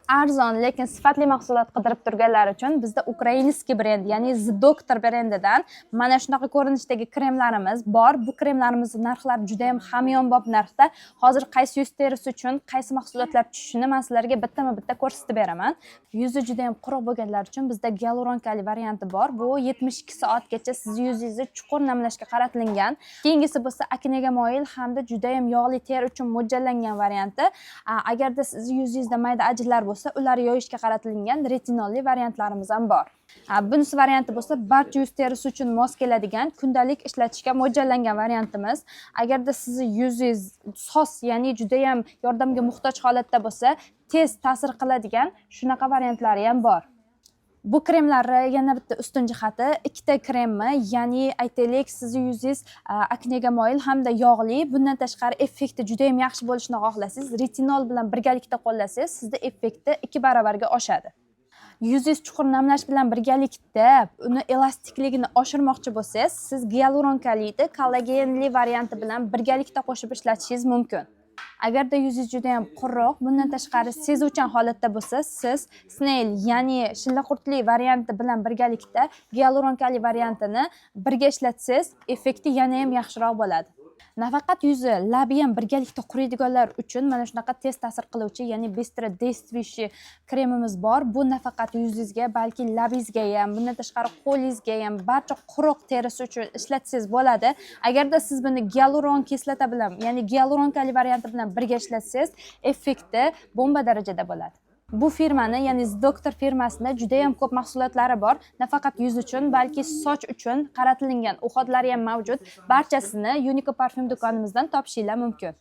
Arzon lekin sifatli mahsulot qidirib turganlar uchun bizda ukrainskiy brend, ya'ni The Doctor brendidan mana shunaqa ko'rinishdagi kremlarimiz bor. Bu kremlarimizning narxlari juda ham hamyonbop narxda. Hozir qaysi yuz terisi uchun qaysi mahsulotlar tushishini men sizlarga bittama-bitta ko'rsatib beraman. Yuzi juda ham quruq bo'lganlar uchun bizda gialuronkali varianti bor. Bu 72 soatgacha siz yuzingizni chuqur namlashga qaratilgan. Keyingisi bo'lsa aknega moyil hamda juda ham yog'li teri uchun mo'ljallangan varianti. Agarda siz yuzingizda mayda ajinlar bo'lsa, ular yoyishga qaratilgan retinolli variantlarimiz ham bor. Bunisi varianti bo'lsa, barcha yuz terisi uchun mos keladigan, kundalik ishlatishga mo'ljallangan variantimiz. Agarda sizni yuzingiz sos, ya'ni juda ham yordamga muhtoj holatda bo'lsa, tez ta'sir qiladigan shunaqa variantlari ham bor. Bu kremlarni yana bitta ustun jihati, ikkita kremmi, ya'ni aytaylik, sizni yuzingiz aknega moyil hamda yog'li, bundan tashqari effekti juda ham yaxshi bo'lishini xohlasangiz, retinol bilan birgalikda qo'llasangiz, sizda effekti 2 barobarga oshadi. Yuzingiz chuqur namlash bilan birgalikda uni elastikligini oshirmoqchi bo'lsangiz, siz gialuronkalini kollagenli varianti bilan birgalikda qo'shib ishlatishingiz mumkin. Agarda yuzingiz juda ham quruq, bundan tashqari sezuvchan holatda bo'lsa, siz snail, ya'ni shillaqurtli varianti bilan birgalikda gialuronkali variantini birga ishlatsangiz, effekti yana ham yaxshiroq bo'ladi. Nafaqat yuzi, labi ham birgalikda quriydiganlar uchun mana shunaqa tez ta'sir qiluvchi, ya'ni Bistro действующий kremimiz bor. Bu nafaqat yuzingizga, balki labingizga ham, bundan tashqari qo'lingizga ham, barcha quruq terisi uchun ishlatsangiz bo'ladi. Agarda siz buni gialuron kislota bilan, ya'ni gialuronkali varianti bilan birga ishlatsangiz, effekti bomba darajada bo'ladi. Bu firmani, ya'ni The Doctor firmasida juda ham ko'p mahsulotlari bor. Nafaqat yuz uchun, balki soch uchun qaratilgan uxodlari ham mavjud. Barchasini Unico parfum do'konimizdan topishingiz mumkin.